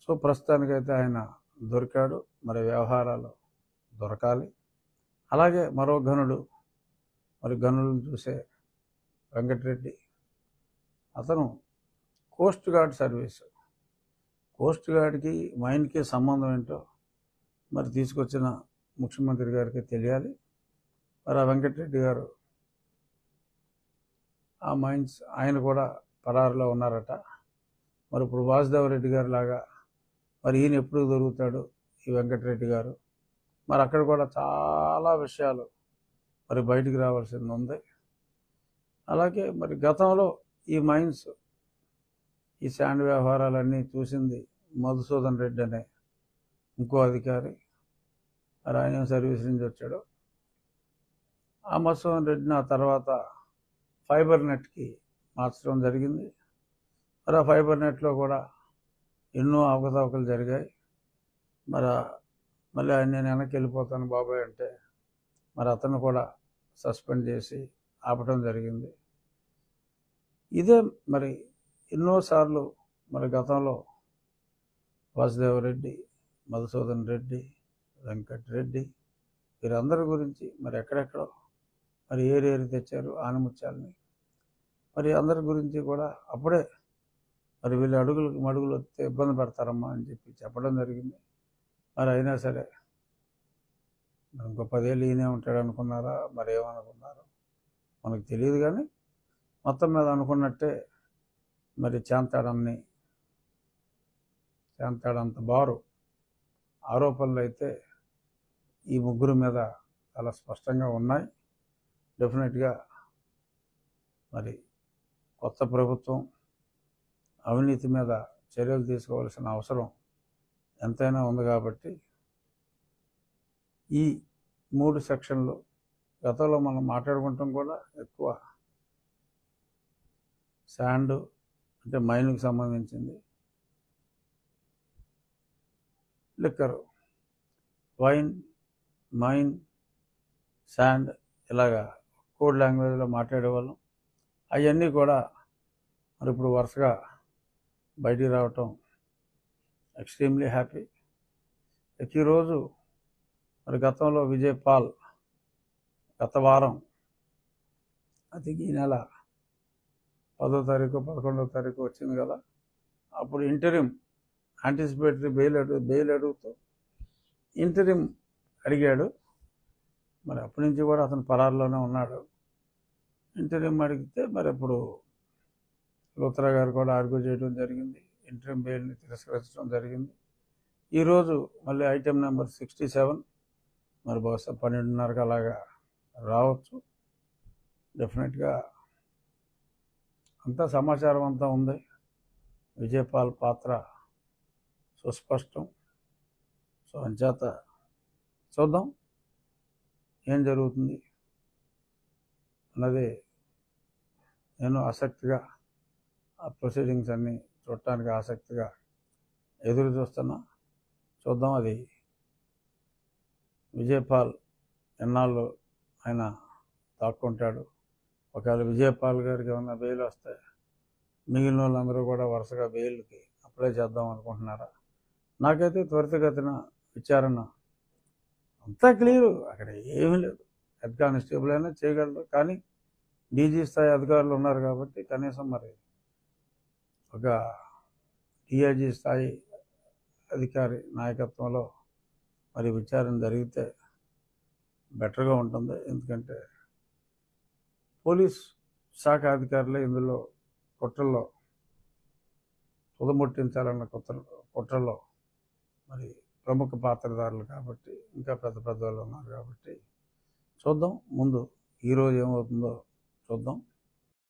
So ప్రస్తుతానికైతే ఆయన దొరికాడు. మరి వ్యవహారాలు దొరకాలి. అలాగే మరో గనుడు, మరి గనులను చూసే వెంకటరెడ్డి, అతను కోస్ట్ గార్డ్ సర్వీసు, కోస్ట్ గార్డ్కి మైన్కి సంబంధం ఏంటో మరి తీసుకొచ్చిన ముఖ్యమంత్రి గారికి తెలియాలి. మరి ఆ వెంకటరెడ్డి గారు ఆ మైన్స్ ఆయన కూడా పరారులో ఉన్నారట. మరి ఇప్పుడు వాసుదేవరెడ్డి గారు లాగా మరి ఈయన ఎప్పుడు దొరుకుతాడు ఈ వెంకటరెడ్డి గారు? మరి అక్కడ కూడా చాలా విషయాలు మరి బయటికి రావాల్సింది ఉంది. అలాగే మరి గతంలో ఈ మైన్స్, ఈ శాండ్ వ్యవహారాలన్నీ చూసింది మధుసూదన్ రెడ్డి అనే ఇంకో అధికారి. మరి ఆయన సర్వీస్ నుంచి వచ్చాడు. ఆ మధుసూదన్ రెడ్డిని ఆ తర్వాత ఫైబర్ నెట్కి మార్చడం జరిగింది. మరి ఆ ఫైబర్ నెట్లో కూడా ఎన్నో అవకతవకలు జరిగాయి. మళ్ళీ ఆయన నేను వెనక్కి వెళ్ళిపోతాను బాబాయ్ అంటే మరి అతను కూడా సస్పెండ్ చేసి ఆపటం జరిగింది. ఇదే మరి ఎన్నోసార్లు మరి గతంలో వాసుదేవరెడ్డి, మధుసూదన్ రెడ్డి, వెంకటరెడ్డి వీరందరి గురించి మరి ఎక్కడెక్కడో మరి ఏరేరి తెచ్చారు ఆనిముత్యాలని. మరి అందరి గురించి కూడా అప్పుడే మరి వీళ్ళు అడుగులకు మడుగులు వస్తే ఇబ్బంది పడతారమ్మా అని చెప్పి చెప్పడం జరిగింది. మరి అయినా సరే మరి ఇంకో 10 ఏళ్ళు ఈయనే ఉంటాడు అనుకున్నారా, మరి ఏమనుకున్నారు మనకు తెలియదు. కానీ మొత్తం మీద అనుకున్నట్టే మరి చేంతాడంత బారు ఆరోపణలు అయితే ఈ ముగ్గురు మీద చాలా స్పష్టంగా ఉన్నాయి. డెఫినెట్గా మరి కొత్త ప్రభుత్వం అవినీతి మీద చర్యలు తీసుకోవాల్సిన అవసరం ఎంతైనా ఉంది. కాబట్టి ఈ 3 సెక్షన్లు గతంలో మనం మాట్లాడుకుంటాం కూడా ఎక్కువ శాండ్ అంటే మైన్కి సంబంధించింది, లిక్కరు, వైన్, మైన్, శాండ్ ఇలాగా కోడ్ లాంగ్వేజ్లో మాట్లాడేవాళ్ళం. అవన్నీ కూడా మరి ఇప్పుడు వరుసగా బయటికి రావటం ఎక్స్ట్రీమ్లీ హ్యాపీ. ఈరోజు మరి గతంలో విజయ్ పాల్ గత వారం, అది ఈ నెల 10వ తారీఖు 11వ తారీఖు వచ్చింది కదా, అప్పుడు ఇంటరిం యాంటిసిపేటరీ బెయిల్ అడుగుతూ ఇంటరిం అడిగాడు. మరి అప్పటి నుంచి కూడా అతను పరారులోనే ఉన్నాడు. ఇంటరిం అడిగితే మరి ఇప్పుడు లూత్రా గారు కూడా ఆర్గ్యూ చేయడం జరిగింది, ఇంటరిం బెయిల్ని తిరస్కరించడం జరిగింది. ఈరోజు మళ్ళీ ఐటెం నెంబర్ 67 మరి బహుశా 12:30కి అలాగా రావచ్చు. డెఫినెట్గా అంతా సమాచారం అంతా ఉంది. విజయపాల్ పాత్ర సుస్పష్టం. సో అంచేత చూద్దాం ఏం జరుగుతుంది అన్నది నేను ఆసక్తిగా ఆ ప్రొసీడింగ్స్ అన్నీ చూడటానికి ఆసక్తిగా ఎదురు చూస్తున్నా. చూద్దాం అది విజయపాల్ ఎన్నాళ్ళు ఆయన దాక్కుంటాడు. ఒకవేళ విజయపాల్ గారికి ఏమన్నా బెయిల్ వస్తే మిగిలిన వాళ్ళందరూ కూడా వరుసగా బెయిల్కి అప్లై చేద్దాం అనుకుంటున్నారా? నాకైతే త్వరితగతిన విచారణ అంతా క్లియరు, అక్కడ ఏమీ లేదు. హెడ్ కానిస్టేబుల్ అయినా చేయగలరు, కానీ డీజీ స్థాయి అధికారులు ఉన్నారు కాబట్టి కనీసం మరి ఒక డిఐజీ స్థాయి అధికారి నాయకత్వంలో మరి విచారణ జరిగితే బెటర్గా ఉంటుంది. ఎందుకంటే పోలీస్ శాఖ అధికారులే ఇందులో కుట్రల్లో తుదముట్టించాలన్న కుట్రల్లో మరి ప్రముఖ పాత్రధారులు కాబట్టి, ఇంకా పెద్ద వాళ్ళు ఉన్నారు కాబట్టి చూద్దాం. ముందు ఈరోజు ఏమవుతుందో చూద్దాం.